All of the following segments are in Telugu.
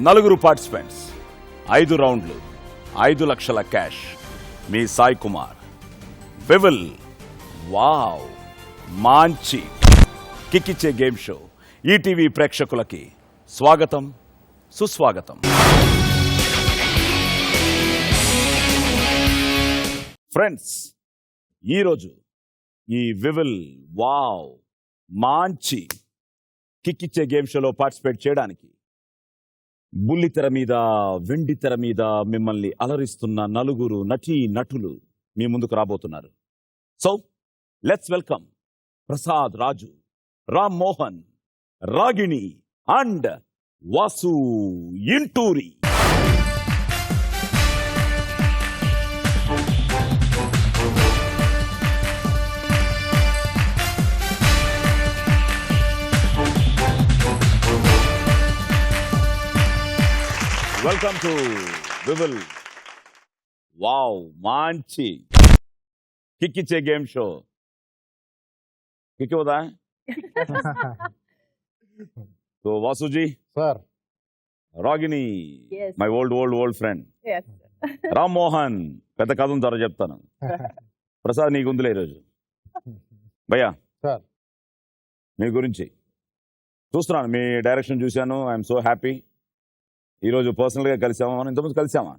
నలుగురు పార్టిసిపెంట్స్, 5 రౌండ్లు, 5 లక్షల క్యాష్. మీ సాయి కుమార్. వివిల్ వావ్ మంచి కిక్కిచ్చే గేమ్ షో ఈటీవీ ప్రేక్షకులకి స్వాగతం, సుస్వాగతం. ఫ్రెండ్స్, ఈరోజు ఈ వివిల్ వావ్ మంచి కిక్కిచ్చే గేమ్ షోలో పార్టిసిపేట్ చేయడానికి బుల్లితెర మీద, వెండి తెర మీద మిమ్మల్ని అలరిస్తున్న నలుగురు నటీ నటులు మీ ముందుకు రాబోతున్నారు. So let's welcome Prasad Raju, Ram Mohan, Ragini and Vasu Inturi. Welcome to వివిల్ వావ్ మంచి కిక్కిచ్చే గేమ్ షో. కిక్ ఇవ్వదా? సో వాసుజీ sir, Ragini Yes. My old friend, Yes. Ram Mohan పెద్ద కథ ఉంది, త్వరగా చెప్తాను. ప్రసాద్ నీకు ఉందిలే ఈరోజు. భయ్యా సార్, మీ గురించి చూస్తున్నాను, మీ డైరెక్షన్ చూశాను. I'm so happy. ఈరోజు పర్సనల్గా కలిసామా? మనం ఇంతకుముందు కలిసామా?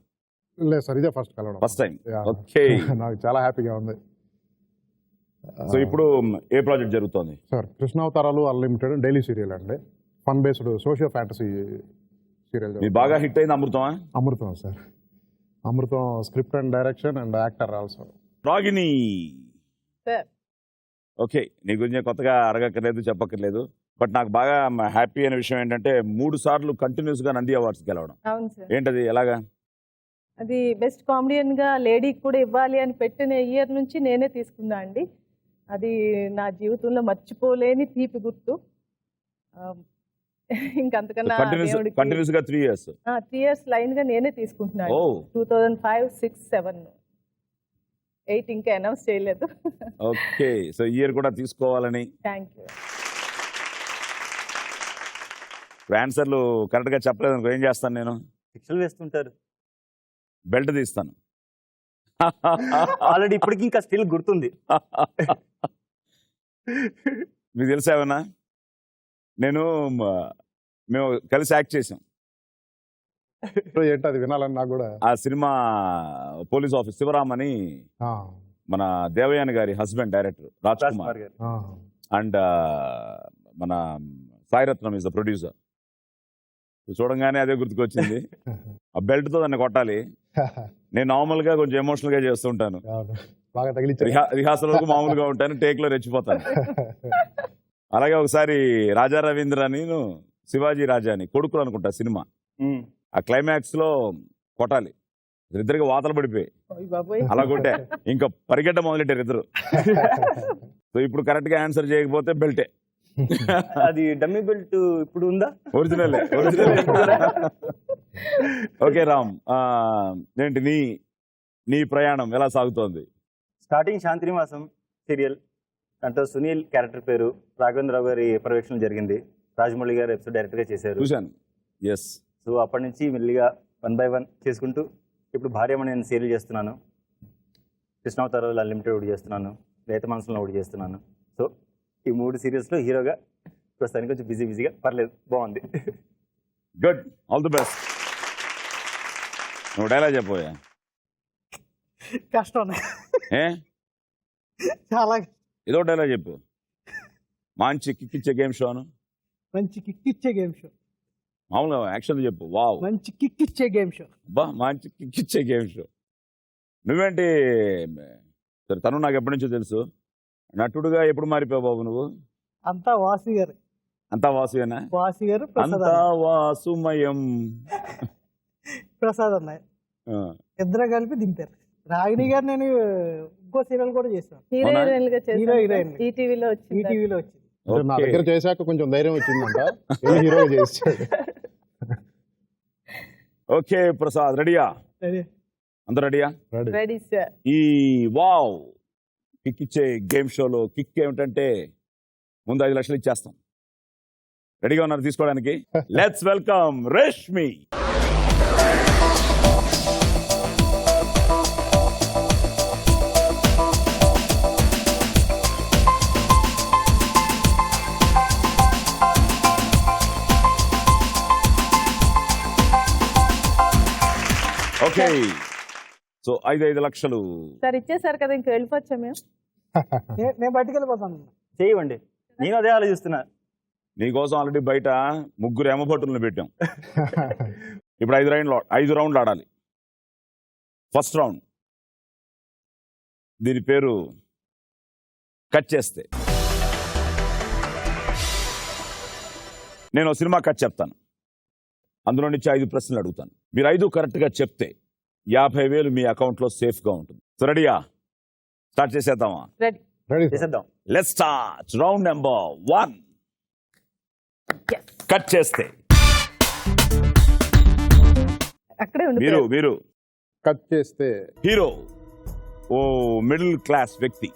లేదు సార్, ఇదే ఫస్ట్ కలవడం. First time. Yeah. ఓకే. నాకు చాలా హ్యాపీగా ఉంది. సో ఇప్పుడు ఏ ప్రాజెక్ట్ జరుగుతోంది? సార్, కృష్ణావతారాలు అన్లిమిటెడ్ డైలీ సీరియల్ అండి. Fun based socio fantasy serial. మీ బాగా హిట్ అయింది అమృతమా? Amrutham sir, Amrutham script and direction and actor also. Ragini, Sir. Okay, నీ గురించి కొత్తగా అడగక్కర్లేదు, చెప్పక్కర్లేదు. బట్ నాకు బాగా హ్యాపీ అయిన విషయం ఏంటంటే 3 సార్లు కంటిన్యూస్ గా నంది అవార్డ్స్ గెలవడం. అవును సార్. ఏంటది, ఎలాగా? అది బెస్ట్ కామెడియన్ గా లేడీకి కూడా ఇవ్వాలి అని పెట్టిన ఇయర్ నుంచి నేనే తీసుకున్నా అండి. అది నా జీవితంలో మర్చిపోలేని తీపి గుర్తు. ఇంకంతకన్నా కంటిన్యూస్ గా 3 years. 3 years లైన్ గా నేనే తీసుకుంటున్నాను. Oh. 2005, 6, 7, 8 ఇంకా అనౌన్స్ చేయలేదు. ఓకే, సో ఈ ఇయర్ కూడా తీసుకోవాలని. Thank you. ఆన్సర్లు కరెక్ట్ గా చెప్పలేదు అనుకో, ఏం చేస్తాను నేను? శిక్షలు వేస్తుంటారు. బెల్ట్ తీస్తాను. ఆల్రెడీ ఇప్పటికి ఇంకా స్టిల్ గుర్తుంది. మీకు తెలుసా ఏమన్నా? మేము కలిసి యాక్ట్ చేసాం. ఏంటి అది వినాలని నాకు కూడా. ఆ సినిమా పోలీస్ ఆఫీస్, శివరామ్ అని మన దేవయాని గారి హస్బెండ్ డైరెక్టర్ రాజ్ కుమార్ గారు. అండ్ మన సాయిరత్నం ఇస్ ద ప్రొడ్యూసర్. చూడంగానే అదే గుర్తుకొచ్చింది. ఆ బెల్ట్ తో దాన్ని కొట్టాలి. నేను నార్మల్ గా కొంచెం ఎమోషనల్ గా చేస్తుంటాను. బాగా తగిలించారు. రిహార్సల్ వరకు మామూలుగా ఉంటాను, టేక్ లో రెచ్చిపోతాను. అలాగే ఒకసారి రాజా రవీంద్ర నేను శివాజీ రాజా అని కొడుకులు అనుకుంటా సినిమా, ఆ క్లైమాక్స్ లో కొట్టాలి. ఇద్దరికి వాతలు పడిపోయి అలా కొట్టే ఇంకా పరిగెట్ట మొదలెట్టారు ఇద్దరు. సో ఇప్పుడు కరెక్ట్ గా ఆన్సర్ చేయకపోతే బెల్టే. అది డమ్మీ బెల్ట్ ఇప్పుడు ఉందా? ఒరిజినల్. ఓకే రామ్, ఏంటి నీ ప్రయాణం ఎలా సాగుతోంది? స్టార్టింగ్ శాంతినివాసం సీరియల్, దాంట్లో సునీల్ క్యారెక్టర్ పేరు రాఘవేంద్రరావు గారి పర్యవేక్షణ జరిగింది. రాజమౌళి గారు ఎపిసోడ్ డైరెక్ట్ గా చేశారు. చూశాను. ఎస్. సో అప్పటి నుంచి మెల్లిగా 1 by 1 చేసుకుంటూ ఇప్పుడు భార్యమని నేను సీరియల్ చేస్తున్నాను. కృష్ణావతారాలు అన్లిమిటెడ్ ఒకటి చేస్తున్నాను. రైతు మనసులో ఒకటి చేస్తున్నాను. సో ఈ 3 సీరియల్స్లో హీరోగా ప్రస్తుతానికి కొంచెం బిజీగా పర్లేదు, బాగుంది. Good, all the best. నువ్వు డైలాగ్ చెప్పోయా? కష్టం ఏ చాలా. ఏదో డైలాగ్ చెప్పు. మంచి కిక్కిచ్చే గేమ్ షోను. మంచి కిక్కిచ్చే గేమ్ షో. మామూలుగా యాక్షన్ చెప్పు. వావ్, మంచి కిక్కిచ్చే గేమ్ షో. బా మంచి కిక్కిచ్చే గేమ్ షో. నువ్వేంటి? సరే, తను నాకు ఎప్పటి నుంచో తెలుసు. నటుడుగా ఎప్పుడు మారిపోయావు బాబు నువ్వు? అంతా వాసు గారు. అంతా వాసుయేనా? వాసు గారు, ప్రసాద్ అంతా వాసుమయం. ప్రసాద్ అన్నయ్య ఇద్దరు కలిపి దింపారు. రాగిణి గారు నేను ఇంకో సీరియల్ కూడా చేశాను. హీరోయిన్ గా హీరో హీరోయిన్ ఈటీవీలో వచ్చింది. ఈటీవీలో వచ్చింది. నా దగ్గర చేశాక కొంచెం ధైర్యం వచ్చిందంట. హీరోగా చేశాడు. ఓకే ప్రసాద్, రెడీయా? అందరు రెడీయా? Ready sir. ఈ వావ్ కిక్ ఇచ్చే గేమ్ షోలో కిక్ ఏమిటంటే ముందు 5 లక్షలు ఇచ్చేస్తాం. రెడీగా ఉన్నారు తీసుకోవడానికి? Let's welcome Reshmi. Okay, so 5 లక్షలు. సార్ ఇచ్చేసారు కదా, ఇంక వెళ్ళిపోవచ్చా మేము? నేను బయటికి వెళ్ళిపోతాను. చేయవండి, నేను అదే ఆలోచిస్తున్నా. నీకోసం ఆల్రెడీ బయట 3 ఎమభటులను పెట్టాం. ఇప్పుడు 5 రౌండ్లు ఆడాలి. ఫస్ట్ రౌండ్, దీని పేరు కట్ చేస్తే. నేను ఓ సినిమా కట్ చెప్తాను, అందులో నుంచి 5 ప్రశ్నలు అడుగుతాను. మీరు 5 కరెక్ట్గా చెప్తే 50,000 మీ అకౌంట్లో సేఫ్గా ఉంటుంది. సో రెడీయా? స్టార్ట్ చేసేద్దామా? రెడీ. Ready sir. చేసేద్దాం. Let's start. Round number 1, cut చేస్తే. అక్కడే మీరు ఉండి మీరు కట్ చేస్తే హీరో ఓ మిడిల్ క్లాస్ వ్యక్తి,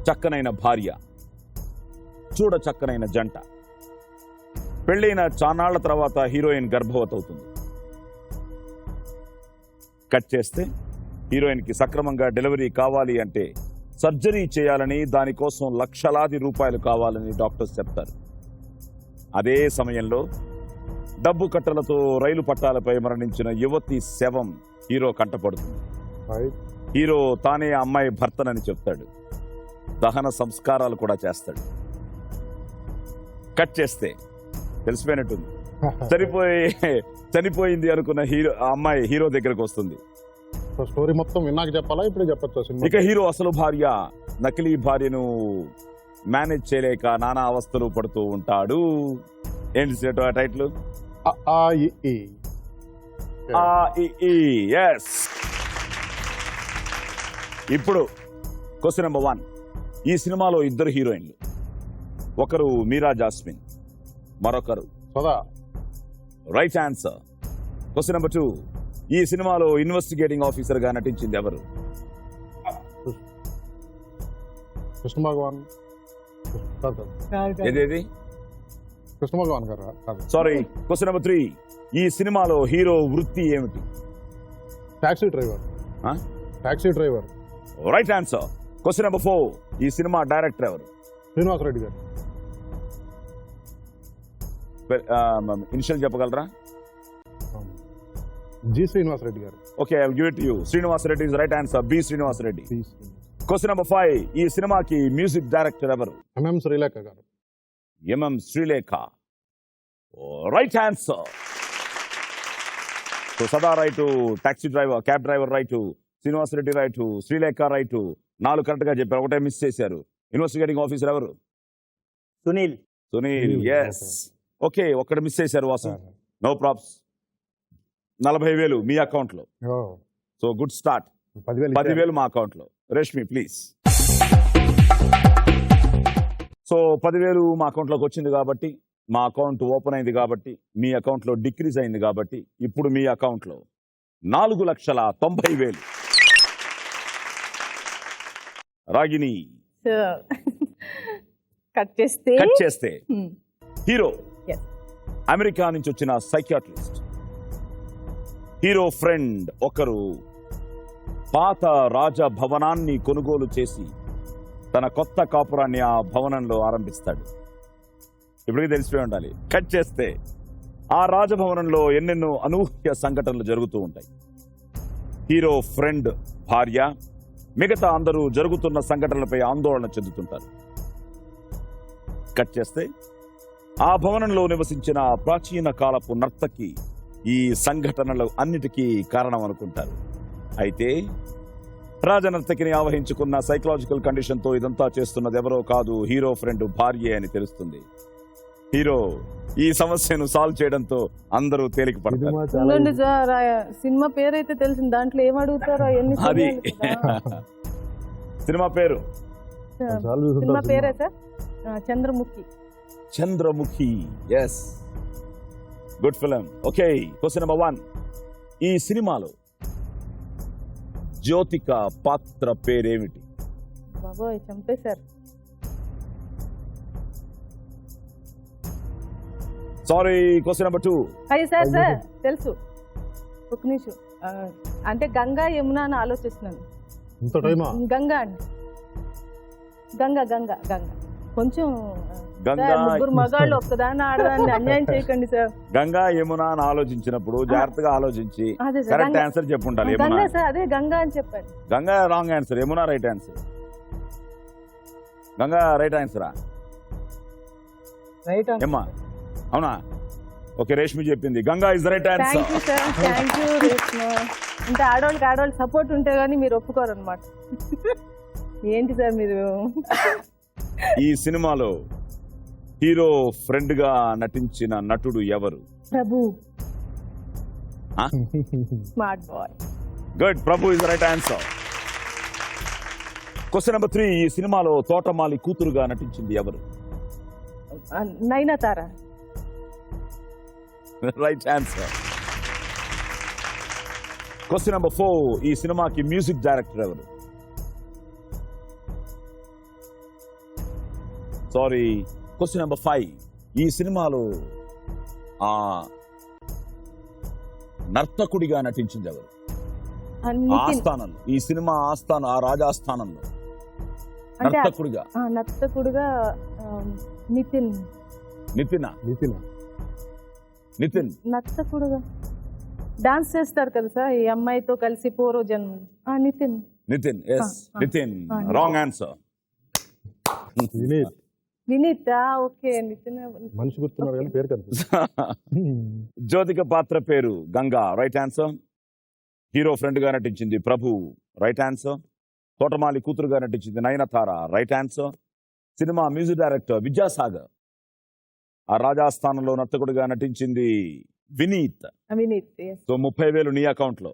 చక్కనైన భార్య, చూడ చక్కనైన జంట. పెళ్ళైన చానాళ్ల తర్వాత హీరోయిన్ గర్భవతి అవుతుంది. కట్ చేస్తే హీరోయిన్కి సక్రమంగా డెలివరీ కావాలి అంటే సర్జరీ చేయాలని, దానికోసం లక్షలాది రూపాయలు కావాలని డాక్టర్స్ చెప్తారు. అదే సమయంలో డబ్బు కట్టలతో రైలు పట్టాలపై మరణించిన యువతి శవం హీరో కంటపడుతుంది. రైట్. హీరో తానే ఆ అమ్మాయి భర్తనని చెప్తాడు. దహన సంస్కారాలు కూడా చేస్తాడు. కట్ చేస్తే తెలిసిపోయినట్టుంది. చనిపోయింది అనుకున్న ఆ అమ్మాయి హీరో దగ్గరకు వస్తుంది. సో స్టోరీ మొత్తం విన్నాక చెప్పాలా, ఇప్పుడే చెప్పచ్చా సినిమా? ఇక హీరో అసలు భార్య నకిలీ భార్యను మేనేజ్ చేయలేక నానా అవస్థలు పడుతూ ఉంటాడు. ఏంటి టైటిల్? ఎస్. ఇప్పుడు క్వశ్చన్ నెంబర్ 1. ఈ సినిమాలో 2 హీరోయిన్లు. ఒకరు మీరా జాస్మిన్, మరొకరు సదా. Right answer. Question number 2. ఈ సినిమాలో ఇన్వెస్టిగేటింగ్ ఆఫీసర్ గా నటించింది ఎవరు? కృష్ణ భగవాన్. ఏదేది? కృష్ణ భగవాన్ గారు కాదు. సారీ. Question number 3. ఈ సినిమాలో హీరో వృత్తి ఏమిటి? Taxi driver. Taxi driver. Right answer. Question number 4. ఈ సినిమా డైరెక్టర్ ఎవరు? శ్రీనివాసరెడ్డి గారు. ఇనిషియల్ చెప్పగలరా? జి శ్రీనివాసరెడ్డి గారు. Okay, I will give it to you. Srinivasa Reddy is right answer. B Srinivasa Reddy. Question number 5. ఈ సినిమాకి మ్యూజిక్ డైరెక్టర్ ఎవరు? ఎంఎం శ్రీలేఖ గారు. MM Srilekha. Right answer. So Sada right, taxi driver, cab driver right, Srinivasa Reddy right, Srilekha right. 4 correct గా చెప్పారు, ఒకటే మిస్ చేశారు. ఇన్వెస్టిగేటింగ్ ఆఫీసర్ ఎవరు? సునీల్. ఎస్. ఓకే, ఒక్కటి మిస్ చేశారు వాసు. No probs. 40,000 మీ అకౌంట్ లో. So good start. 10,000 మా అకౌంట్ లో. రేష్మి ప్లీజ్. సో 10,000 మా అకౌంట్ లోకి వచ్చింది కాబట్టి, మా అకౌంట్ ఓపెన్ అయింది కాబట్టి, మీ అకౌంట్ లో డిక్రీజ్ అయింది కాబట్టి, ఇప్పుడు మీ అకౌంట్ లో 4,90,000. రాగిని. కట్ చేస్తే హీరో Yes. అమెరికా నుంచి వచ్చిన సైకియాట్రిస్ట్. హీరో ఫ్రెండ్ ఒకరు పాత రాజభవనాన్ని కొనుగోలు చేసి తన కొత్త కాపురాన్ని ఆ భవనంలో ఆరంభిస్తాడు. ఇప్పటికీ తెలిసిపోయి ఉండాలి. కట్ చేస్తే ఆ రాజభవనంలో ఎన్నెన్నో అనూహ్య సంఘటనలు జరుగుతూ ఉంటాయి. హీరో ఫ్రెండ్ భార్య మిగతా అందరూ జరుగుతున్న సంఘటనలపై ఆందోళన చెందుతుంటారు. కట్ చేస్తే ఆ భవనంలో నివసించిన ప్రాచీన కాలపు నర్తకి ఈ సంఘటనలు అన్నిటికీ కారణం అనుకుంటారు. అయితే రాజనర్తకిని ఆవహించుకున్న సైకలాజికల్ కండిషన్ తో ఇదంతా చేస్తున్నది ఎవరో కాదు, హీరో ఫ్రెండ్ భార్యే అని తెలుస్తుంది. హీరో ఈ సమస్యను సాల్వ్ చేయడంతో అందరూ తేలిక పడతారు. ఉండండి సార్, సినిమా పేరు అయితే తెలిసింది, దాంట్లో ఏం అడుగుతారో ఎన్ని అది సినిమా పేరు. సినిమా పేరే sir Chandramukhi. Chandramukhi. Yes, good film. Okay, question number 1. ఈ సినిమాలో జ్యోతిక పాత్ర పేరేమిటి? బాబోయ్ చంపేశారు. Sorry, question number 2. అయ్యి సార్ సార్ తెలుసు, ఒక నిమిషం. అంటే గంగా యమున అని ఆలోచిస్తున్నాను. ఇంత టైమా? గంగా అండి, గంగా గంగా గంగా. కొంచెం గంగా సార్, ముగ్గురు మగాళ్ళు ఒక్కదాన్ని ఆడదాన్ని అన్యాయం చేయకండి సార్. గంగా యమున అని ఆలోచించినప్పుడు జాగ్రత్తగా ఆలోచించి అదే సార్, కరెక్ట్ గంగా. ఆన్సర్ చెప్పుండాలి. యమున గంగా సార్, అదే గంగా అని చెప్పండి. Ganga wrong answer, Yamuna right answer. Ganga right ఆన్సరా రైట్ ఏమ్మా? అవునా? ఓకే, రేష్మి చెప్పింది Ganga is right thank answer. You sir, thank you Reshma. అంటే ఆడవాళ్ళకి సపోర్ట్ ఉంటే గానీ మీరు ఒప్పుకోరు అనమాట. ఏంటి సార్ మీరు? ఈ సినిమాలో హీరో ఫ్రెండ్ గా నటించిన నటుడు ఎవరు? Prabhu. Smart boy. Good, Prabhu is right answer. Question number 3. ఈ సినిమాలో తోటమాలి కూతురుగా నటించింది ఎవరు? Nayanthara. Right answer. Question number 4. ఈ సినిమాకి మ్యూజిక్ డైరెక్టర్ ఎవరు? Sorry, question number 5. ఈ సినిమాలో ఆ నర్తకుడిగా నటించింది ఎవరు? ఆస్థానంలో, ఈ సినిమా ఆస్థానం, ఆ రాజాస్థానంలో అంటే నర్తకుడిగా. నర్తకుడుగా నితిన్. నితిన్ నర్తకుడుగా డాన్స్ చేస్తారు కదా సార్ ఈ అమ్మాయితో కలిసి పూర్వ జన్మ. Nitin. Yes, Nitin wrong answer. Vineeth. Okay, Nitin. మనిషి గుర్తున్నాడు కానీ పేరు కనిపిస్తుంది. జ్యోతిక పాత్ర పేరు Ganga, right answer. Hero friend గా నటించింది ప్రభు, రైట్ ఆన్సర్. తోటమాలి కూతురుగా నటించింది Nayanthara, right answer. Cinema music director Vidyasagar. ఆ రాజాస్థానంలో నర్తకుడిగా నటించింది వినీత్. yes. సో 30,000 నీ అకౌంట్ లో,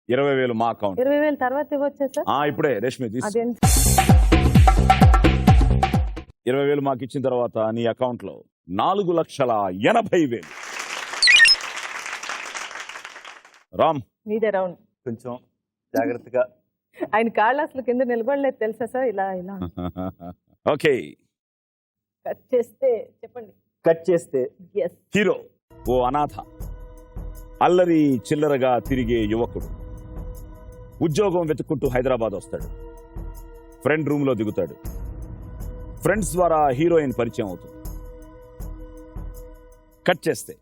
20,000 మా అకౌంట్. 20,000 తర్వాత ఇవ్వచ్చా సార్? ఇప్పుడే రేష్మి తీసు. అదేంటి? 20,000 మాకు ఇచ్చిన తర్వాత నీ అకౌంట్ లో 4,80,000. రామ్, మీదే రౌండ్. కొంచెం జాగ్రత్తగా. ఆయన కాళ్ళు అసలు కింద నిలబడలేదు తెలుసా సార్? ఇలా ఇలా ఓకే. కట్ చేస్తే చెప్పండి. కట్ చేస్తే ఎస్. హీరో ఓ అనాథ, అల్లరి చిల్లరగా తిరిగే యువకుడు. ఉద్యోగం వెతుక్కుంటూ హైదరాబాద్ వస్తాడు. ఫ్రెండ్ రూమ్ లో దిగుతాడు. ఫ్రెండ్స్ ద్వారా హీరోయిన్ పరిచయం అవుతుంది. కట్ చేస్తే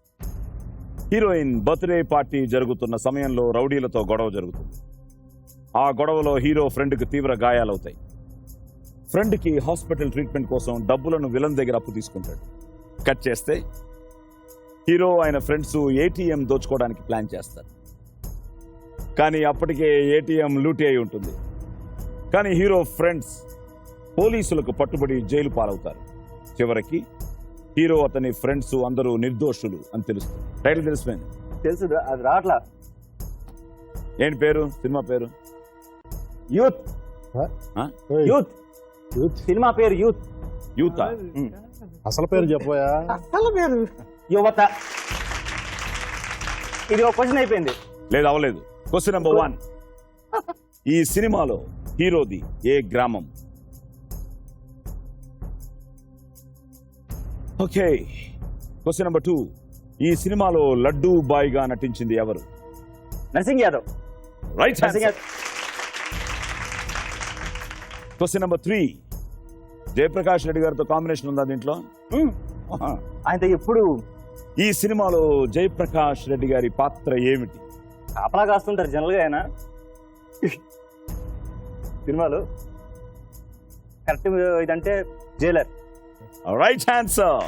హీరోయిన్ బర్త్డే పార్టీ జరుగుతున్న సమయంలో రౌడీలతో గొడవ జరుగుతుంది. ఆ గొడవలో హీరో ఫ్రెండ్కి తీవ్ర గాయాలవుతాయి. ఫ్రెండ్కి హాస్పిటల్ ట్రీట్మెంట్ కోసం డబ్బులను విలన్ దగ్గర అప్పు తీసుకుంటాడు. కట్ చేస్తే హీరో ఆయన ఫ్రెండ్స్ ఏటీఎం దోచుకోవడానికి ప్లాన్ చేస్తారు. కానీ అప్పటికే ఏటీఎం లూటీ అయి ఉంటుంది. కానీ హీరో ఫ్రెండ్స్ పోలీసులకు పట్టుబడి జైలు పాలవుతారు. చివరికి హీరో అతని ఫ్రెండ్స్ అందరూ నిర్దోషులు అని తెలుస్తుంది. టైటిల్ తెలిసిపోయింది. తెలుసు, అది రావట్లా. ఏంటి పేరు? సినిమా పేరు యూత్. యూత్ సినిమా పేరు యూత్. యూత్. అసలు పేరు చెప్పబోయా? అసలు పేరు యువత. ఇది ఒక క్వశ్చన్ అయిపోయింది. లేదు, అవ్వలేదు. Question number 1. ఈ సినిమాలో హీరోది ఏ గ్రామం? ఓకే. Question number 2. ఈ సినిమాలో లడ్డూ బాయ్ గా నటించింది ఎవరు? Nursing Yadav. Right nursing answer. Question number 3. Jayaprakash Reddy గారితో కాంబినేషన్ ఉందా దీంట్లో? ఆయనతో ఎప్పుడు ఈ సినిమాలో జయప్రకాష్ రెడ్డి గారి పాత్ర ఏమిటి? కాపలా కాస్తుంటారు జనరల్ గా ఆయన సినిమాలు. కరెక్ట్ ఇదంటే జైలర్. Right answer.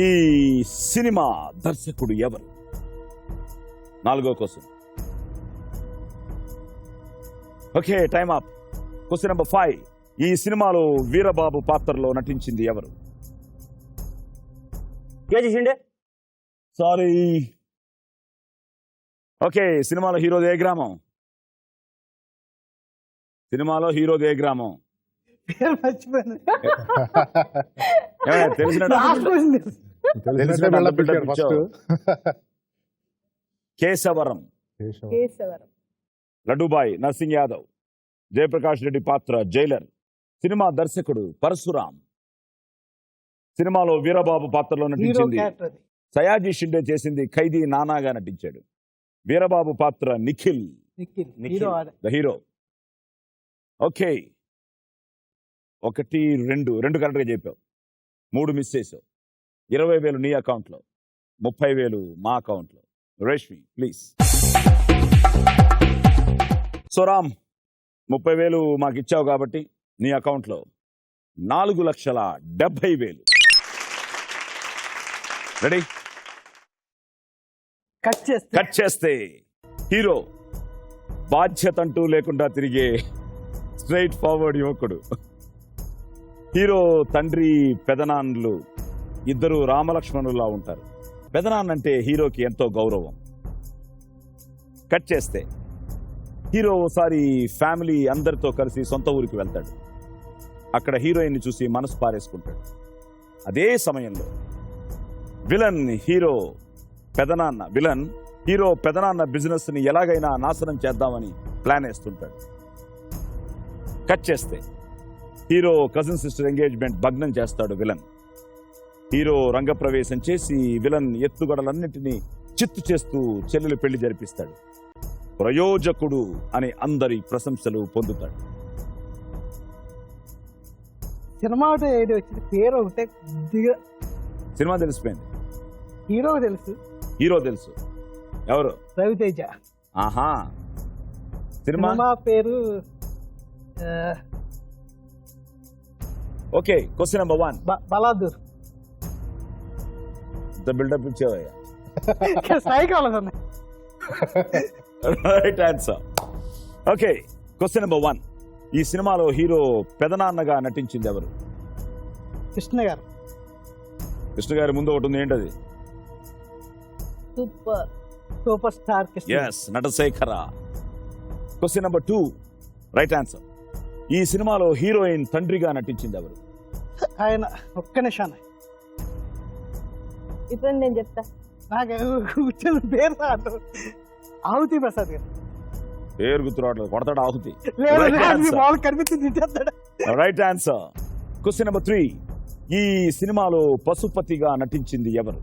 ఈ సినిమా దర్శకుడు ఎవరు? 4వ question. Okay, time up. Question number 5. ఈ సినిమాలో వీరబాబు పాత్రలో నటించింది ఎవరు? కేజీ షిండే. సారీ. ఓకే, సినిమాలో హీరోది ఏ గ్రామం? సినిమాలో హీరోది ఏ గ్రామం? పేరు మర్చిపోయాను. తెలిసినట్టు తెలిసినట్టే build-up ఇచ్చాడు first. కేశవరం. కేశవరం. లడ్డూబాయ్ నర్సింగ్ యాదవ్. జయప్రకాష్ రెడ్డి పాత్ర జైలర్. సినిమా దర్శకుడు పరశురాం. సినిమాలో వీరబాబు పాత్రలో హీరో నటించింది క్యారెక్టర్ అది. సయాజీ షిండే చేసింది ఖైదీ నానాగా నటించాడు. వీరబాబు పాత్ర నిఖిల్ నిఖిల్ నిఖిల్. హీరో ఆడే. The hero. ఓకే, 1, 2 కరెక్ట్గా చెప్పావు, 3 మిస్ చేసావు. 20,000 నీ అకౌంట్లో, 30,000 మా అకౌంట్లో. రేష్మి ప్లీజ్. సో రామ్, 30,000 మాకు ఇచ్చావు కాబట్టి నీ అకౌంట్లో 4,70,000. రెడీ? కట్ చేస్తే కట్ చేస్తే హీరో బాధ్యత అంటూ లేకుండా తిరిగే స్ట్రైట్ ఫార్వర్డ్ యువకుడు. హీరో తండ్రి పెదనాన్నలు ఇద్దరు రామలక్ష్మణులా ఉంటారు. పెదనాన్న అంటే హీరోకి ఎంతో గౌరవం. కట్ చేస్తే హీరో ఓసారి ఫ్యామిలీ అందరితో కలిసి సొంత ఊరికి వెళ్తాడు. అక్కడ హీరోయిన్ని చూసి మనసు పారేసుకుంటాడు. అదే సమయంలో విలన్ హీరో పెదనాన్న బిజినెస్ ని ఎలాగైనా నాశనం చేద్దామని ప్లాన్ వేస్తుంటాడు. కట్ చేస్తే హీరో కజిన్ సిస్టర్ ఎంగేజ్మెంట్ భగ్నం చేస్తాడు విలన్. హీరో రంగప్రవేశం చేసి విలన్ ఎత్తుగడలన్నింటినీ చిత్తు చేస్తూ చెల్లెలు పెళ్లి జరిపిస్తాడు. ప్రయోజకుడు అని అందరి ప్రశంసలు పొందుతాడు. సినిమా ఒకటి ఏది వచ్చింది, పేరు ఒకటే కొద్దిగా సినిమా తెలిసిపోయింది. హీరో తెలుసు, హీరో తెలుసు, ఎవరు? రవితేజ. ఆహా. సినిమా సినిమా పేరు okay. Question number 1. Baladur. Buildup ఇచ్చేవయ్యా. సైకాల right answer. Okay, question number 1. ఈ సినిమాలో హీరో పెదనాన్నగా నటించింది ఎవరు? కృష్ణ గారు. కృష్ణ గారి ముందు ఒకటి ఉంది, ఏంటది? Super star Krishna. Yes, Natasekhara. Question number 2. Right answer. ఈ సినిమాలో హీరోయిన్ తండ్రిగా నటించింది ఎవరు? ఆయన ఒక్క నిమిషాన్ని ఇప్పుడు నేను చెప్తా. నాకు కూర్చొని పేరు రాదు. ఆహుతి ప్రసాద్ గారు. పేరు గుర్తు రావట్లేదు, కొడతాడు ఆహుతి. లేదు, Right లేదు, answer. మామూలు కనిపించింది చేస్తాడు. Right answer. Question number 3. ఈ సినిమాలో పశుపతిగా నటించింది ఎవరు?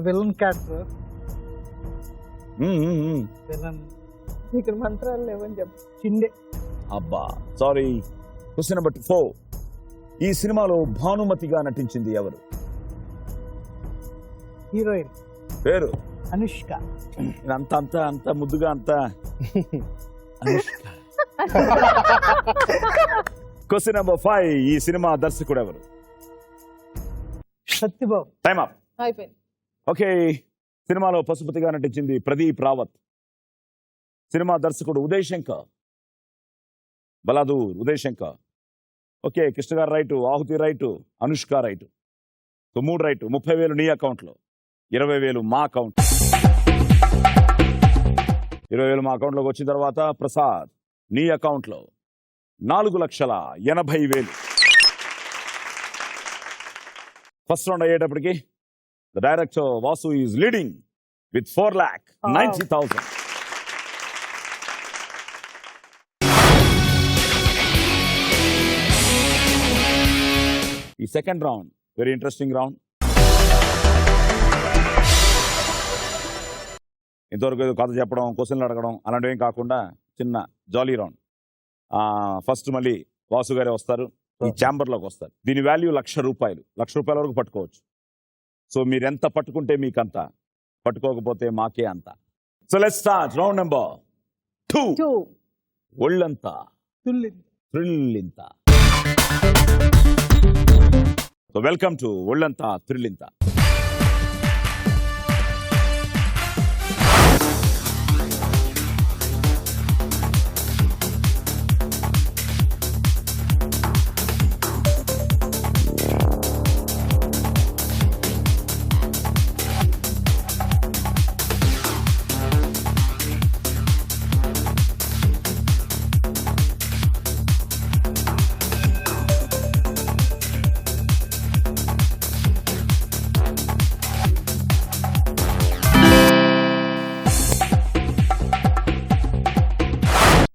Villain character. మ్మ్. విలన్ ఇక్కడ మంత్రాలు లేవని చెప్పు. చిండే. అబ్బా, సారీ. Question number 4. ఈ సినిమాలో భానుమతిగా నటించింది ఎవరు? హీరోయిన్ పేరు? అనుష్క. అంత ముద్దుగా అంత క్వశ్చన్ నెంబర్ 5. ఈ సినిమా దర్శకుడు ఎవరు? సత్యబాబు. Time up. అయిపోయింది. ఓకే, సినిమాలో పశుపతిగా నటించింది ప్రదీప్ రావత్. సినిమా దర్శకుడు ఉదయ్ శంకర్. బలాదూర్ ఉదయ్ శంకర్. ఓకే, కృష్ణ గారు right, Aahuti right, Anushka right. So 3 right. 30,000 నీ అకౌంట్లో, 20,000 మా అకౌంట్. 20,000 మా అకౌంట్లోకి వచ్చిన తర్వాత ప్రసాద్ నీ అకౌంట్లో 4,80,000. ఫస్ట్ రౌండ్ అయ్యేటప్పటికి the director Vasu is leading with 4,90,000. ఈ second round very interesting round. ఇంతవరకు ఏదో కథ చెప్పడం, క్వశ్చన్లు అడగడం అలాంటివి కాకుండా చిన్న జాలీ రౌండ్. ఫస్ట్ మళ్ళీ వాసు గారే వస్తారు, ఈ ఛాంబర్లోకి వస్తారు. దీని వాల్యూ ₹1,00,000. ₹1,00,000 వరకు పట్టుకోవచ్చు. సో మీరు ఎంత పట్టుకుంటే మీకంత, పట్టుకోకపోతే మాకే అంత. So let's start round number 2. ఒళ్ళంతా థ్రిల్ ఇంత. సో వెల్కమ్ టు ఒళ్ళంతా థ్రిల్ ఇంత.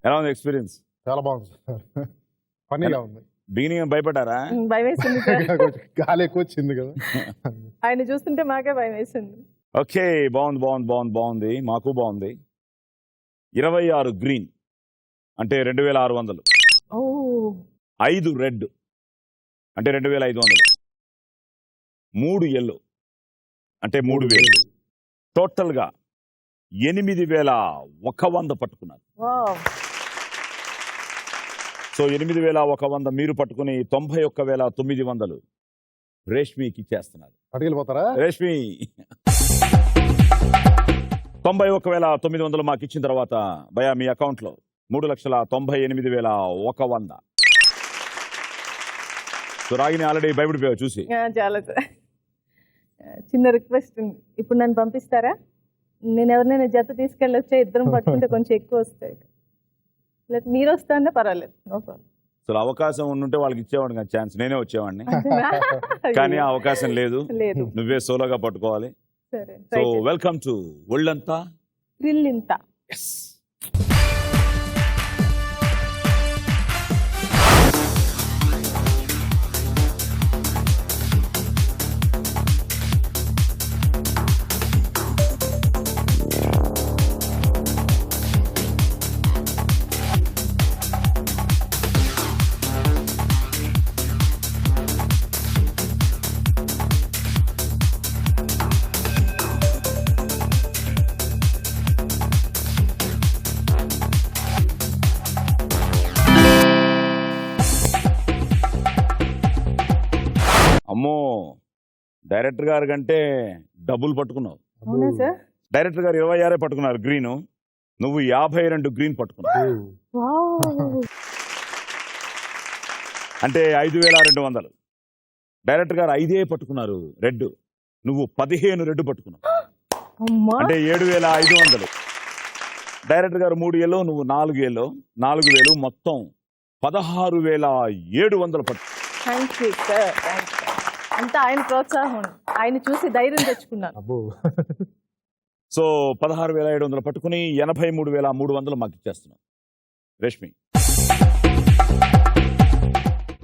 ఎలా ఉంది ఎక్స్పీరియన్స్? చాలా బాగుంది సార్. ఫన్నీగా ఉంది. బిగినింగ్ భయపడ్డారా? భయం వేసింది సార్. కొంచెం గాలి ఎక్కువ వచ్చింది కదా. ఆయన చూస్తుంటే మాకే భయం వేసింది. ఓకే, బాగుంది. మాకు బాగుంది. 26 గ్రీన్ అంటే 2600, ఓ 5 రెడ్ అంటే 2500, 3 ఎల్లో అంటే 3000, టోటల్గా 8100 పట్టుకున్నారు. వావ్. సో 8100 మీరు పట్టుకుని 91,900 రేష్మికి ఇచ్చేస్తున్నారు. పట్టుకెళ్ళిపోతారా? రేష్మి 91,900 మాకు ఇచ్చిన తర్వాత భయా మీ అకౌంట్లో 3,98,100. సో రాగిని ఆల్రెడీ భయపడిపోయావు చూసి. చాలా సార్. చిన్న రిక్వెస్ట్ ఉంది, ఇప్పుడు నన్ను పంపిస్తారా? నేను ఎవరినైనా జత తీసుకెళ్ళొచ్చా? ఇద్దరం పట్టుకుంటే కొంచెం ఎక్కువ వస్తాయి. లేదా మీరు వస్తానే పర్వాలేదు, నో ప్రాబ్లం. అసలు అవకాశం ఉండుంటే వాళ్ళకి ఇచ్చేవాడు కదా ఛాన్స్, నేనే వచ్చేవాడిని. కానీ ఆ అవకాశం లేదు, లేదు. నువ్వే సోలోగా పట్టుకోవాలి. సరే, సో వెల్కమ్ టు ఒళ్ళంతా థ్రిల్ ఇంత. అమ్మో, డైరెక్టర్ గారి కంటే డబ్బులు పట్టుకున్నావు. అవునా సార్? డైరెక్టర్ గారు 26 పట్టుకున్నారు గ్రీన్, నువ్వు 52 గ్రీన్ పట్టుకున్నావు. వావ్. అంటే 5,200. డైరెక్టర్ గారు 5 పట్టుకున్నారు రెడ్, నువ్వు 15 రెడ్ పట్టుకున్నావు. అమ్మా. అంటే 7,500. డైరెక్టర్ గారు 3 ఎల్లో, నువ్వు 4 ఎల్లో, 4,000, మొత్తం 16,700 పట్టు. Thank you sir, thank you. అంతా ఆయన ప్రోత్సాహం, ఆయన చూసి ధైర్యం తెచ్చుకున్నాను. అబ్బో. సో 16,700 పట్టుకుని 83,300 మాకు ఇచ్చేస్తున్నాం. రేష్మి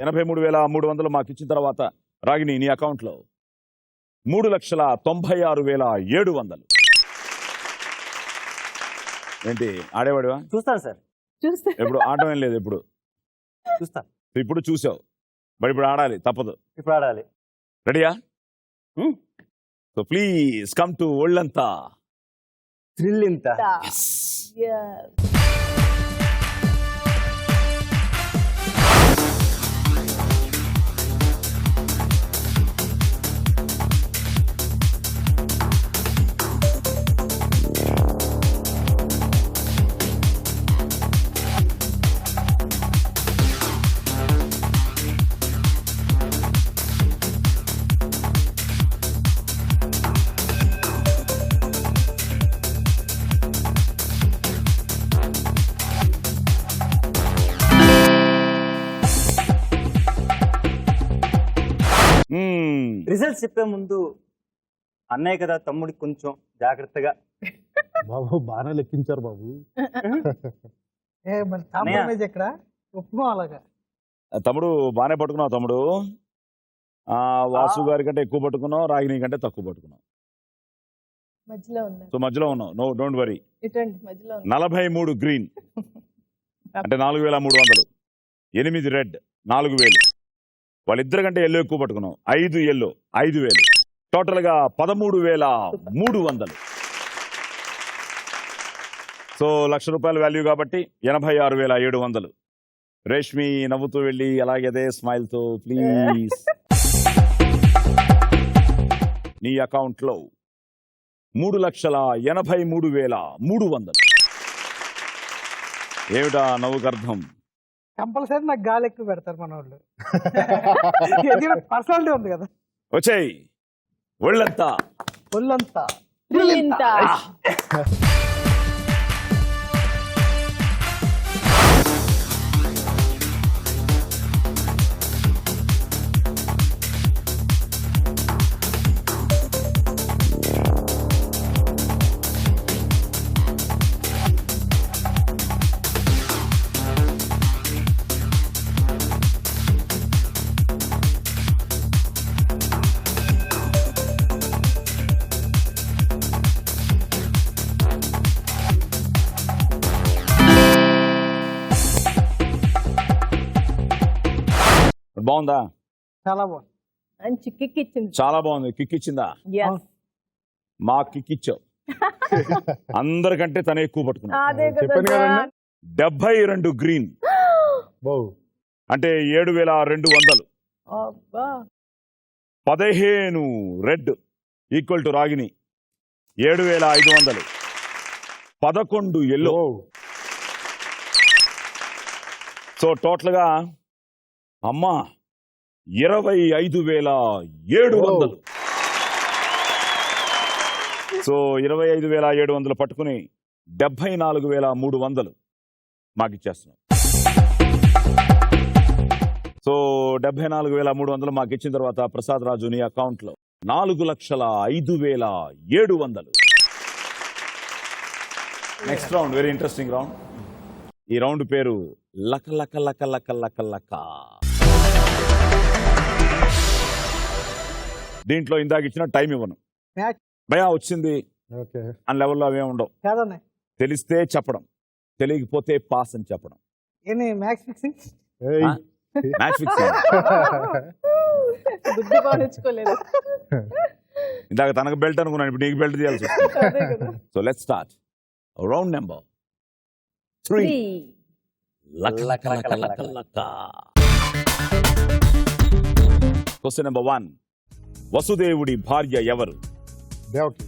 83,300 మాకు ఇచ్చిన తర్వాత రాగిని నీ అకౌంట్లో 3,96,700. ఏంటి ఆడేవాడివా? చూస్తాను సార్, చూస్తే ఎప్పుడు ఆడటం ఏం లేదు, ఎప్పుడు చూస్తాను. ఇప్పుడు చూసావు, బట్ ఇప్పుడు ఆడాలి, తప్పదు. ఇప్పుడు ఆడాలి. రెడీయా? సో ప్లీజ్ కమ్ టు ఒళ్ళంతా థ్రిల్ ఇంత. Yes. రిజల్ట్స్ చెప్పే ముందు అన్నయ్య కదా, తమ్ముడికి కొంచెం జాగ్రత్తగా. బాబు బాగానే లెక్కించారు బాబు. మరి కాంప్రమైజ్ ఎక్కడ ఒప్పుకోవాలగా. తమ్ముడు బాగానే పట్టుకున్నావు తమ్ముడు. వాసు గారి కంటే ఎక్కువ పట్టుకున్నావు, రాగిని కంటే తక్కువ పట్టుకున్నావు. మధ్యలో ఉన్నా. సో మధ్యలో ఉన్నావు, నో డోంట్ వరీ. ఇటువంటి మధ్యలో ఉన్నా. 43 గ్రీన్ అంటే 4,300, 8 రెడ్ 4,000. వాళ్ళిద్దరి కంటే ఎల్లో ఎక్కువ పట్టుకున్నావు, 5 ఎల్లో 5,000, టోటల్గా 13,300. సో ₹1,00,000 వాల్యూ కాబట్టి 86,700. రేష్మి నవ్వుతూ వెళ్ళి అలాగే స్మైల్తో ప్లీజ్ నీ అకౌంట్లో 3,83,300. ఏమిటా నవ్వుకు అర్థం? కంపల్సరీ నాకు గాలి ఎక్కువ పెడతారు మన వాళ్ళు. పర్సనాలిటీ ఉంది కదా. వచ్చేయ్ ఒళ్ళంతా ఒళ్ళంతా థ్రిల్ ఇంత. బాగుందా? చాలా బాగుంది. మంచి కిక్ ఇచ్చింది. చాలా బాగుంది. కిక్ ఇచ్చిందా? Yes. మా కిక్ ఇచ్చావు. అందరికంటే తనే ఎక్కువ పట్టుకున్నా. అదే కదా చెప్పాను కదండి. 72 గ్రీన్ బావు అంటే 7200. అబ్బా 15 రెడ్ ఈక్వల్ టు రాగిని 7500. 11 ఎల్లో. సో టోటల్ గా అమ్మా 25700. సో 25700 పట్టుకుని 74300 మాకు ఇచ్చేస్తున్నాం. సో 74300 మాకు ఇచ్చిన తర్వాత ప్రసాద్ రాజు నీ అకౌంట్ లో 4,05,700. Next round very interesting round. ఈ రౌండ్ పేరు లక లక లక లక లక లక. దీంట్లో ఇందాక ఇచ్చిన టైం ఇవ్వను. మ్యాచ్ భయా వచ్చింది ఓకే అని లెవెల్లో అవే ఉండవు. కాదన్నా, తెలిస్తే చెప్పడం, తెలియకపోతే పాస్ అని చెప్పడం. ఏంటి మ్యాచ్ ఫిక్సింగ్? ఏయ్. Match fix. బుద్ధి బాగుంచుకోలేదు. ఇందాక తనకు బెల్ట్ అనుకున్నాను, ఇప్పుడు నీకు బెల్ట్ చేయాల్సి వస్తుంది. అదే కదా. So let's start round number 3. 3. Question number 1. వసుదేవుడి భార్య ఎవరు? Devaki.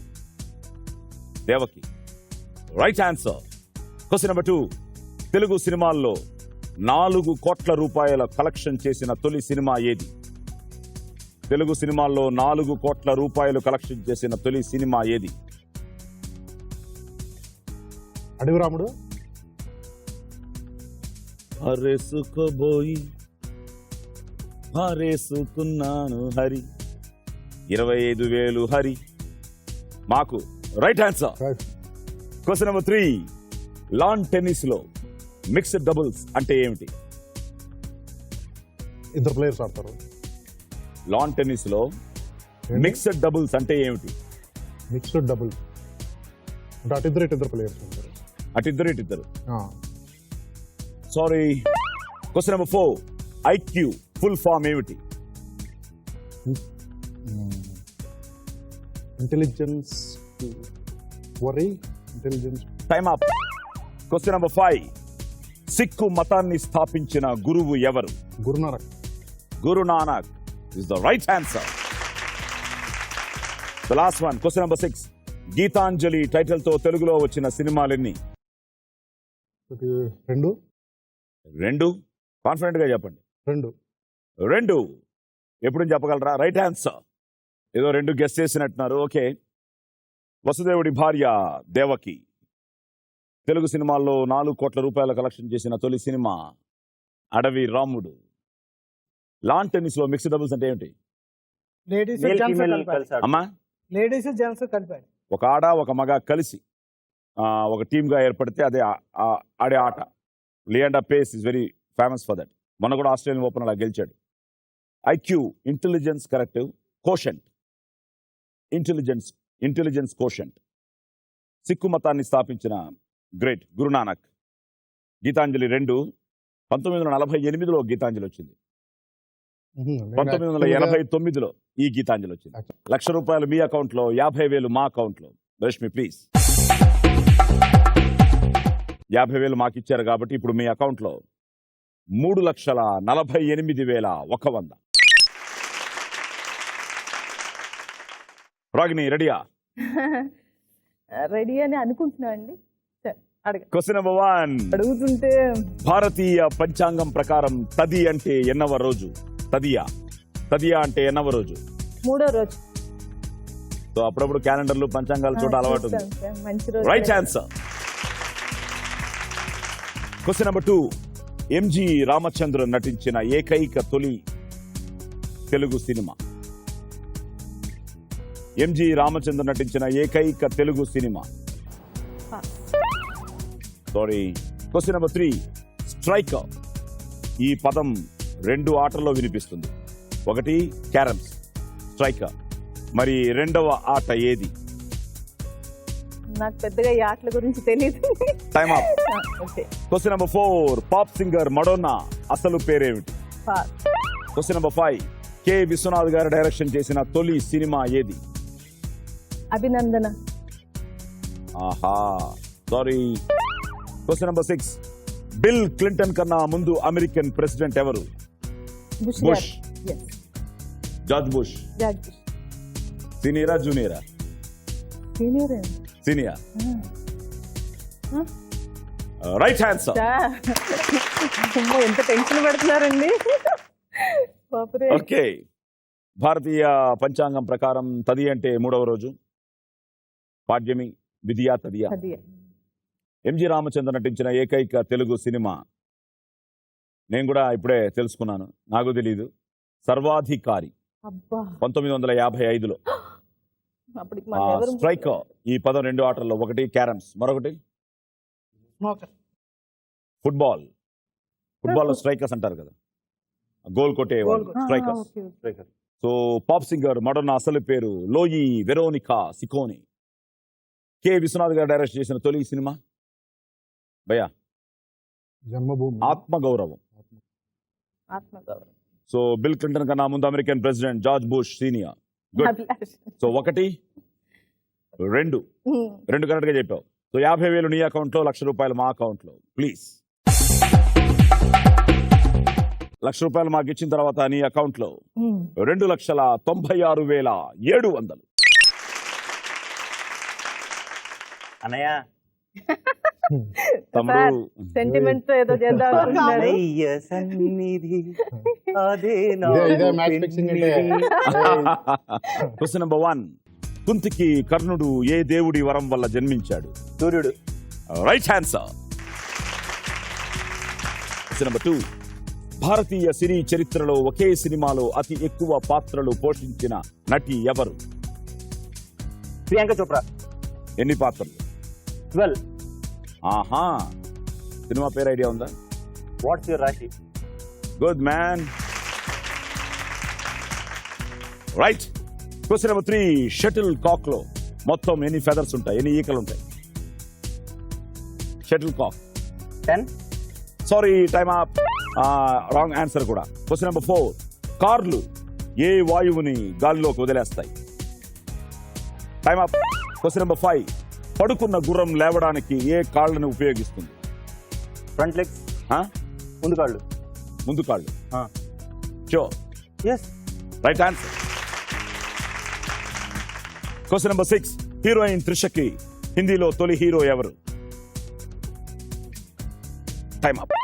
Devaki. Right answer. Question number 2. Telugu సినిమాల్లో 4 కోట్ల రూపాయల కలెక్షన్ చేసిన తొలి సినిమా ఏది? తెలుగు సినిమాల్లో 4 కోట్ల రూపాయలు కలెక్షన్ చేసిన తొలి సినిమా ఏది? అడుగు రాముడు. హరేసుకోబోయి హరేసుకున్నాను హరి 25,000 హరి మాకు. Right answer. Question number 3. Lawn tennis లో మిక్స్డ్ డబుల్స్ అంటే ఏమిటి? ఇద్దరు ప్లేయర్స్ ఆడతారు. లాన్ టెన్నిస్ లో మిక్స్డ్ డబుల్స్ అంటే ఏమిటి? మిక్స్డ్ డబుల్ అంటే అటు ఇద్దరు ప్లేయర్స్ ఉంటారు. అటు ఇద్దరు. Sorry. Question number 4. IQ full form ఏమిటి? Intelligence very intelligence. Time up. Question number 5. సిక్కు మతాన్ని స్థాపించిన గురువు ఎవరు? Guru Nanak. Guru Nanak is the right answer. The last one. Question number 6. Gitanjali title తో తెలుగులో వచ్చిన సినిమాలెన్ని? 2. కాన్ఫిడెంట్ గా చెప్పండి. 2. ఎప్పుడు చెప్పగలరా? Right answer. ఏదో 2 గెస్ చేసినట్టున్నారు. ఓకే. వసుదేవుడి భార్య దేవకి తెలుగు సినిమాల్లో 4 కోట్ల రూపాయల కలెక్షన్ చేసిన తొలి సినిమా అడవి రాముడు. లాన్ టెన్నిస్ లో మిక్స్డ్ డబుల్స్ అంటే ఏంటి? లేడీస్ మేల్ జెంట్స్ ఫీమేల్ కలిపారు. కలిసి ఆడు. అమ్మా, లేడీస్ జెంట్స్ కలిపారు. ఒక ఆడ ఒక మగ కలిసి ఒక టీమ్ గా ఏర్పడితే అదే ఆడే ఆట. Leander Paes is very famous for that. మొన్న కూడా ఆస్ట్రేలియన్ ఓపెన్ అలా గెలిచాడు. IQ intelligence corrective quotient. Intelligence quotient. సిక్కు మతాన్ని స్థాపించిన గ్రేట్ గురునానక్. గీతాంజలి 2. 1948లో గీతాంజలి వచ్చింది. 1989లో ఈ గీతాంజలి వచ్చింది. ₹1,00,000 మీ అకౌంట్ లో, 50,000 మా అకౌంట్ లో. రష్మి ప్లీజ్. 50,000 మాకు ఇచ్చారు కాబట్టి ఇప్పుడు మీ అకౌంట్ లో 3,48,100. రాగిని రెడీయా? రెడీ అని అనుకుంటున్నా అండి. సరే, అడగ. Question number 1. అడుగుతుంటే భారతీయ పంచాంగం ప్రకారం తది అంటే ఎన్నవ రోజు? తదియా అంటే ఎన్నవ రోజు? 3వ రోజు. సో అప్పుడప్పుడు క్యాలెండర్లు పంచాంగాలు చూడ అలవాటు ఉంది. చూస్తాను సార్, మంచి రోజు. Right answer. Question number 2. MG Ramachandran నటించిన ఏకైక తొలి తెలుగు సినిమా? ఎంజి రామచంద్రన్ నటించిన ఏకైక Telugu cinema? Sorry. Question number 3. Striker ఈ పదం 2 ఆటల్లో వినిపిస్తుంది. ఒకటి క్యారమ్స్ స్ట్రైకర్, మరి రెండవ ఆట ఏది? నాకు పెద్దగా ఈ ఆటల గురించి తెలియదు. Time up. Okay. Question number 4. Pop singer Madonna అసలు పేరేమిటి? Question number 5. కె విశ్వనాథ్ గారు డైరెక్షన్ చేసిన తొలి సినిమా ఏది? అభినందన. ఆహా, sorry. Question number 6. Bill Clinton కన్నా ముందు అమెరికన్ ప్రెసిడెంట్ ఎవరు? Bush Bush. Yes. George Bush. George Bush. సీనియరా జూనియరా? సీనియర్. సీనియర్. Right answer. ఎంత టెన్షన్ పడుతున్నారండి. బాపురే. ఓకే. భారతీయ పంచాంగం ప్రకారం తది అంటే 3వ రోజు, పాడ్యమి, విధియా, తదియా. అది ఎంజి రామచంద్ర నటించిన ఏకైక తెలుగు సినిమా నేను కూడా ఇప్పుడే తెలుసుకున్నాను, నాకు తెలీదు. సర్వాధికారి. అబ్బా, 1955లో. అప్పటికి మనం ఎవరు స్ట్రైకర్ ఈ పదం 2 ఆటల్లో, ఒకటి క్యారమ్స్, మరొకటి స్మోకర్. ఫుట్బాల్. ఫుట్బాల్ లో స్ట్రైకర్స్ అంటారు కదా, గోల్ కొట్టే Goal strikers. Okay. So pop singer Madonna అసలు పేరు లోయి వెరోనికా సికోని. కె విశ్వనాథ్ గారు డైరెక్ట్ చేసిన తొలి సినిమా భయ్యా? జన్మభూమి. ఆత్మగౌరవం. ఆత్మగౌరవం. సో బిల్ క్లింటన్ కన్నా ముందు American president George bush senior. Good. Abhilash. So 1, 2 correct గా చెప్పావు. సో 50,000 నీ అకౌంట్ లో, ₹1,00,000 మా అకౌంట్ లో. ప్లీజ్. ₹1,00,000 మాకు ఇచ్చిన తర్వాత నీ అకౌంట్ లో 2,96,700. అన్నయ్య తమ్ముడు సెంటిమెంట్ తో ఏదో చేద్దాం అనుకుంటున్నాడు. అన్నయ్య సన్నిధి అదే ఇదే మ్యాచ్ ఫిక్సింగ్ అంటే. Question number 1. కుంతికి కర్ణుడు ఏ దేవుడి వరం వల్ల జన్మించాడు? సూర్యుడు. Right answer. Question number 2. భారతీయ సినీ చరిత్రలో ఒకే సినిమాలో అతి ఎక్కువ పాత్రలు పోషించిన నటి ఎవరు? ప్రియాంక చోప్రా. ఎన్ని పాత్రలు? 12. ఆహా, సినిమా పేరు ఐడియా ఉందా? What's your rashi? Good man. Right. Question number 3. Shuttle cock లో మొత్తం ఎన్ని ఫెదర్స్ ఉంటాయి, ఎన్ని ఈకలు ఉంటాయి? Shuttle cock. 10. Sorry, time up. Wrong answer కూడా. Question number 4. కార్లు ఏ వాయువుని గాలిలోకి వదిలేస్తాయి? Time up. Question number 5. పడుకున్న గుర్రం లేవడానికి ఏ కాళ్ళని ఉపయోగిస్తుంది? Front legs. ముందు కాళ్ళు. ముందు కాళ్ళు. Sure. Yes. Right answer. Question number 6. Heroine త్రిషకి హిందీలో తొలి హీరో ఎవరు? Time up.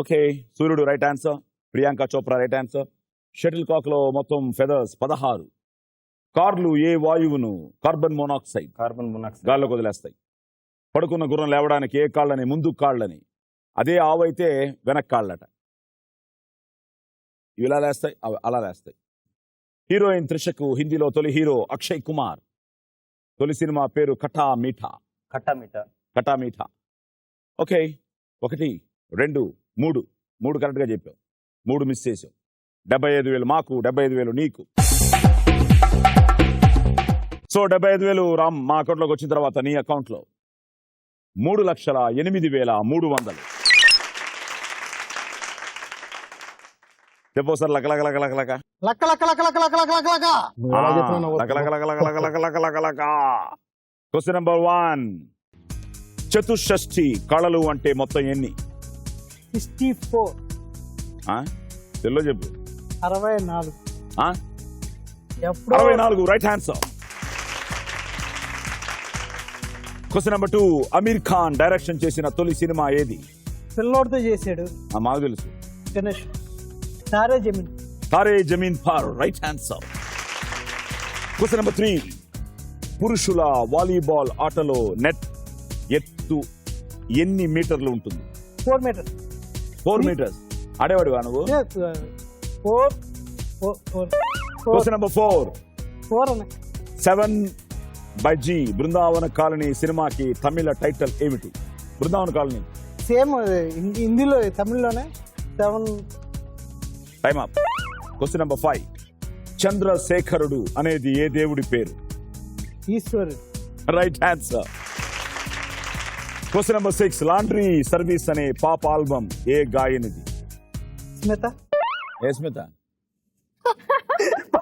ఓకే, సూర్యుడు right answer. Priyanka Chopra right answer. Shuttle cock లో మొత్తం ఫెదర్స్ 16. కార్లు ఏ వాయువును, కార్బన్ మోనాక్సైడ్, కార్బన్ మోనాక్సైడ్ గాల్లోకి వదిలేస్తాయి. పడుకున్న గుర్రం లేవడానికి ఏ కాళ్ళని? ముందు కాళ్ళని. అదే ఆవు అయితే వెనక్ కాళ్ళట. ఇవి ఇలా లేస్తాయి, అవి అలా లేస్తాయి. హీరోయిన్ త్రిషకు హిందీలో తొలి హీరో అక్షయ్ కుమార్. తొలి సినిమా పేరు కట్టా మీఠా. ఖట్టా మీఠా. కట్టా మీఠా. ఓకే, 1, 2, 3 కరెక్ట్ గా చెప్పావు. 3 మిస్ చేసావు. 75,000 మాకు, 75,000 నీకు. సో 75,000 రామ్ మా అకౌంట్ లోకి వచ్చిన తర్వాత నీ అకౌంట్ లో 3,08,300. చెప్పు సార్. లక లక లక లక లక లక్క లక్క లక్క లక్క లక్క లక్క లక్క లక్క. నువ్వు ఎలా చెప్తున్నావు? లక లక లక లక లక లక లక లక. Question number 1. చతుషష్ఠి కళలు అంటే మొత్తం ఎన్ని? 64. తెలుగులో చెప్పు. 64. ఎప్పుడు 64 right answer. Question number 2. Aamir Khan direction చేసిన తొలి సినిమా ఏది? పిల్లోడితో చేశాడు. మాకు తెలుసు. Ganesh. Taare Zameen. Taare Zameen Par right answer. Question number 3. పురుషుల వాలీబాల్ ఆటలో నెట్ ఎత్తు ఎన్ని మీటర్లు ఉంటుంది? 4 meters. 4 meters. ఆడేవాడుగా నువ్వు? 4. Question number 4. 4 ఉన్నాయి. 7/G బృందావన కాలనీ సినిమాకి తమిళ టైటిల్ ఏమిటి? బృందావన కాలనీ. సేమ్ హిందీలో తమిళ్లోనే 7. Time up. Question number 5. చంద్రశేఖరుడు అనేది ఏ దేవుడి పేరు? ఈశ్వరుడు. Right answer. Question number 6. Laundry service అనే పాప్ ఆల్బమ్ ఏ గాయనిది? స్మిత. ఏ స్మిత?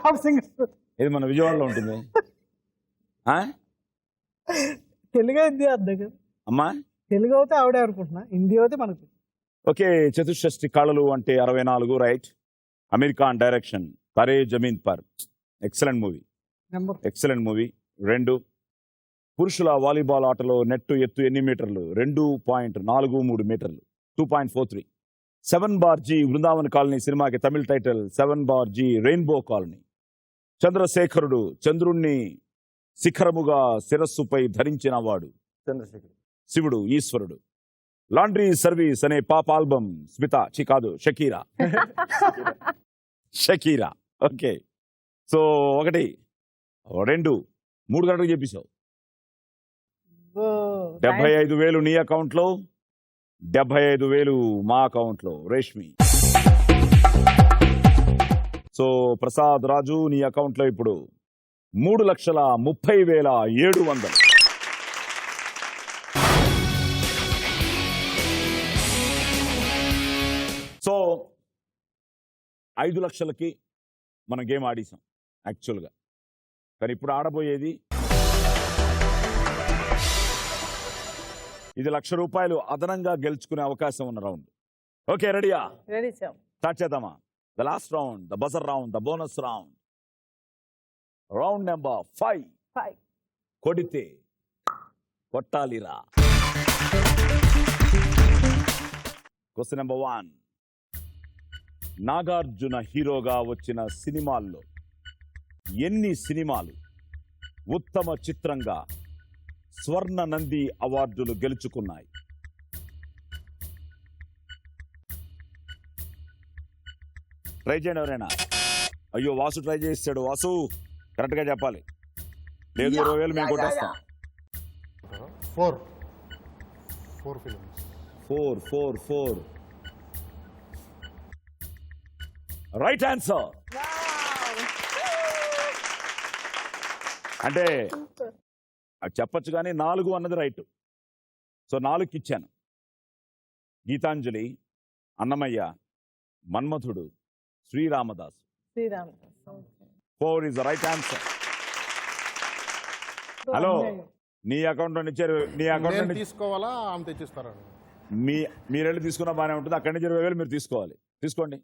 Pop singer. ఇది మన విజయవాడలో ఉంటుంది. ఆ? తెలుగు హిందీ అర్థం కదా. అమ్మా తెలుగు అయితే ఆవిడే అనుకుంటున్నా, హిందీ అయితే మనకు. ఓకే, చతుషష్టి కళలు అంటే 64 right. Aamir Khan direction Taare Zameen Par, excellent movie, number excellent movie. 2 పురుషుల వాలీబాల్ ఆటలో నెట్టు ఎత్తు ఎన్ని మీటర్లు? 2.43 మీటర్లు, 2.43. 7 బార్ జీ బృందావన్ కాలనీ సినిమాకి తమిళ టైటిల్ 7 బార్ జీ రెయిన్బో కాలనీ. చంద్రశేఖరుడు చంద్రుణ్ణి శిఖరముగా శిరస్సుపై ధరించిన వాడు చంద్రశేఖర్. శివుడు ఈశ్వరుడు. లాండ్రీ సర్వీస్ అనే పాప్ ఆల్బమ్ స్మిత కాదు షకీరా. షకీరా. ఓకే, సో 1 2 3 గంటలకు చెప్పేశావు. 75,000 నీ అకౌంట్లో, 75,000 మా అకౌంట్లో. రేష్మి. సో ప్రసాద్ రాజు నీ అకౌంట్లో ఇప్పుడు 3,30,700. సో 5 లక్షలకి మనం గేమ్ ఆడేసాం యాక్చువల్గా, కానీ ఇప్పుడు ఆడబోయేది ఇది ₹1,00,000 అదనంగా గెలుచుకునే అవకాశం ఉన్న రౌండ్. ఓకే, రెడీయా? Ready sir. స్టార్ట్ చేద్దామా? The last round, the buzzer round, the bonus round. Round number 5. కొడితే కొట్టాలిరా. Question number 1. నాగార్జున హీరోగా వచ్చిన సినిమాల్లో ఎన్ని సినిమాలు ఉత్తమ చిత్రంగా స్వర్ణ నంది అవార్డులు గెలుచుకున్నాయి? ట్రై చేయండి ఎవరైనా. అయ్యో వాసు ట్రై చేస్తాడు. వాసు కరెక్ట్గా చెప్పాలి, లేదు 20,000 మేము కొట్టేస్తాం. 4 ఫిలిమ్స్. 4 right answer. అంటే అది చెప్పచ్చు కానీ 4 అన్నది రైట్. సో 4కి ఇచ్చాను. Gitanjali, Annamayya, Manmadhudu, Sri Ramadasu. 4 is the right answer. Hello, నీ అకౌంట్ నుంచి నీ అకౌంట్ నేను నుంచి తీసుకోవాలా ఆమె తెచ్చిస్తారా? మీరు వెళ్ళి తీసుకున్నా బాగానే ఉంటుంది. అక్కడి నుంచి 20,000 మీరు తీసుకోవాలి. తీసుకోండి.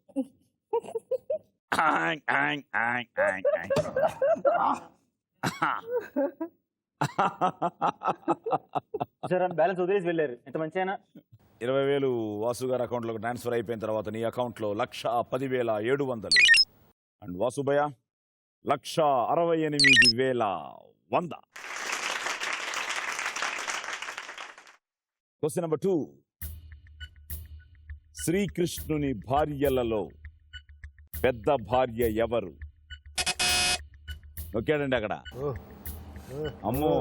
సార్ బ్యాలెన్స్ వదిలేసి వెళ్ళారు, ఎంత మంచి అయినా. 20,000 వాసు గారి అకౌంట్లోకి ట్రాన్స్ఫర్ అయిపోయిన తర్వాత నీ అకౌంట్లో 1,10,700. అండ్ వాసుభయ్య 1,68,100. Question number 2. శ్రీకృష్ణుని భార్యలలో పెద్ద భార్య ఎవరు? నొక్కాడండి అక్కడ. అమ్మో,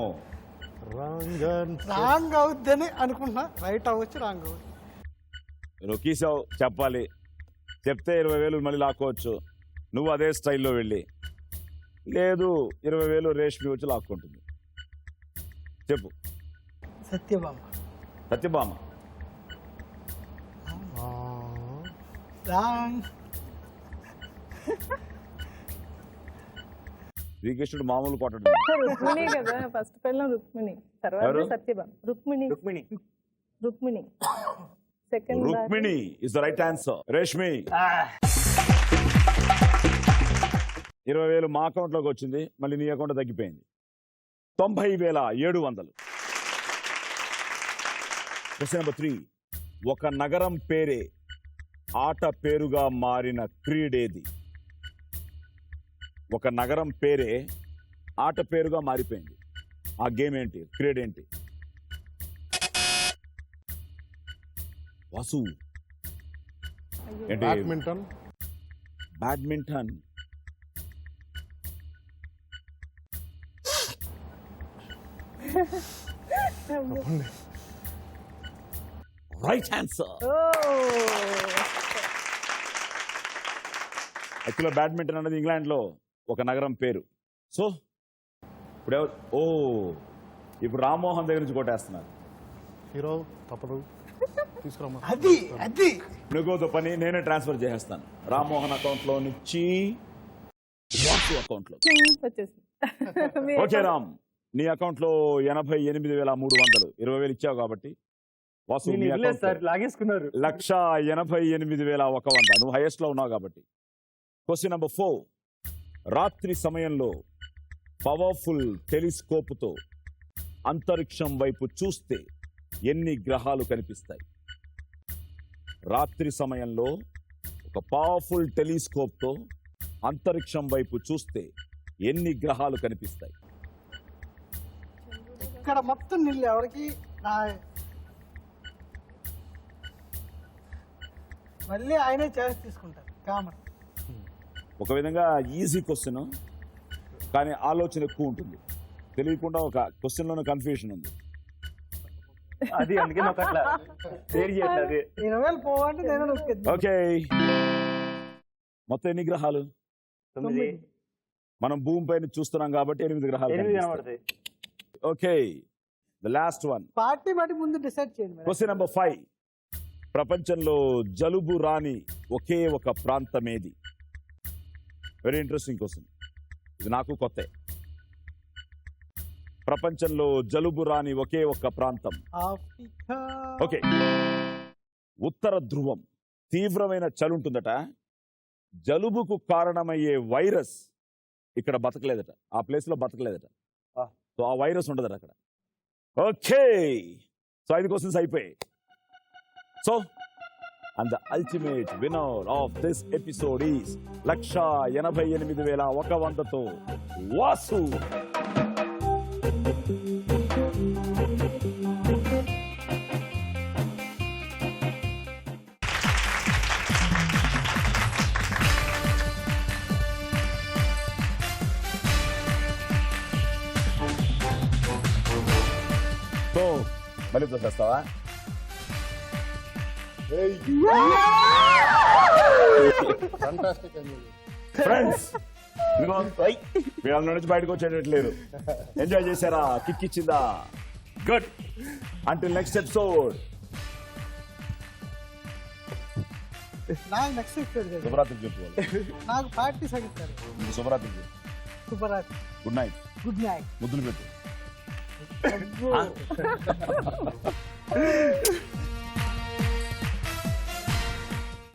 రాంగ్ అవుద్దని అనుకుంటున్నా. రైట్ అవ్వచ్చు, రాంగ్ అవ్వచ్చు. నొక్కేసావు, చెప్పాలి. చెప్తే 20,000 మళ్ళీ లాక్కోవచ్చు. నువ్వు అదే స్టైల్లో వెళ్ళి, లేదు 20,000 రేష్మి వచ్చి లాక్కుంటుంది. చెప్పు. సత్యభామ. సత్యభామ. రాంగ్. శ్రీకృష్ణుడు మామూలు కొట్టడం. రుక్మిణి కదా ఫస్ట్ పెళ్ళం, రుక్మిణి. తర్వాత Satyabhama. Rukmini second. Rukmini is the right answer. Reshmi 20,000 మా అకౌంట్లోకి వచ్చింది, మళ్ళీ నీ అకౌంట్ తగ్గిపోయింది. 90,700. Question number 3. ఒక నగరం పేరే ఆట పేరుగా మారిన క్రీడేది? ఒక నగరం పేరే ఆట పేరుగా మారిపోయింది. ఆ గేమ్ ఏంటి? క్రీడ ఏంటి? వాసు ఏంటి? బ్యాడ్మింటన్. Right answer. యాక్చువల్గా బ్యాడ్మింటన్ అనేది ఇంగ్లాండ్లో ఒక నగరం పేరు. సో ఇప్పుడు ఇప్పుడు రామ్మోహన్ దగ్గర నుంచి కొట్టేస్తున్నారు. హీరో తప్పదు, తీసుకురామా. అది నువ్వుతో పని నేనే ట్రాన్స్ఫర్ చేసేస్తాను. రామ్మోహన్ అకౌంట్లో నుంచి వాసు అకౌంట్ లో. వచ్చేసింది. ఓకే రామ్, నీ అకౌంట్ లో 88,300 20,000 ఇచ్చావు కాబట్టి వాసు నేను నీ ఇవ్వలేదు account సార్, లో లాగేసుకున్నారు. 1,88,100 నువ్వు హైయెస్ట్ లో ఉన్నావు కాబట్టి. Question number 4. రాత్రి సమయంలో పవర్ఫుల్ టెలిస్కోపుతో అంతరిక్షం వైపు చూస్తే ఎన్ని గ్రహాలు కనిపిస్తాయి? రాత్రి సమయంలో ఒక పవర్ఫుల్ టెలిస్కోప్తో అంతరిక్షం వైపు చూస్తే ఎన్ని గ్రహాలు కనిపిస్తాయి? ఇక్కడ మొత్తం నిల్లు ఎవరికి మళ్ళీ ఆయనే ఛాయిస్ తీసుకుంటారు కామన్. ఒక విధంగా ఈజీ క్వశ్చన్, కానీ ఆలోచన ఎక్కువ ఉంటుంది. తెలియకుండా ఒక క్వశ్చన్లోనే కన్ఫ్యూషన్ ఉంది. అది అందుకే నాకు అట్లా షేర్ చేయట్లేదు. 20,000 పోవంటే నేను నొక్కేద్దాం. ఓకే, మొత్తం ఎన్ని గ్రహాలు? 9 మనం భూమి పైన చూస్తున్నాం కాబట్టి 8 గ్రహాలు 8 కనిపిస్తాయి. కనబడతాయి. Okay, the last one. Party బట్టి ముందు డిసైడ్ చేయండి మేడం. Question number 5. ప్రపంచంలో జలుబు రాని ఒకే ఒక ప్రాంతం ఏది? వెరీ ఇంట్రెస్టింగ్ క్వశ్చన్, ఇది నాకు కొత్త. ప్రపంచంలో జలుబు రాని ఒకే ఒక ప్రాంతం. ఆఫ్రికా. ఓకే, ఉత్తర ధ్రువం తీవ్రమైన చలి ఉంటుందట. జలుబుకు కారణమయ్యే వైరస్ ఇక్కడ బతకలేదట, ఆ ప్లేస్ లో బతకలేదట. సో ఆ వైరస్ ఉండదట అక్కడ. ఓకే, సో 5 క్వశ్చన్స్ అయిపోయాయి. So and the ultimate winner of this episode is 1,88,100తో వాసు. సో మళ్ళీ చేస్తావా? ఫంటాస్టిక్ అండి. ఫ్రెండ్స్, మీరు అందులో నుంచి బయటకు వచ్చేటట్లేరు. ఎంజాయ్ చేశారా? కిక్ ఇచ్చిందా? గుడ్. Until next episode. నాకు నెక్స్ట్ ఎపిసోడ్ కదా. శుభరాత్రి చెప్పుకోవాలి. నాకు పార్టీ సగిస్తారు. మీకు శుభరాత్రి చెప్పు. శుభరాత్రి. Good night. Good night. ముద్దులు పెట్టు. అబ్బో.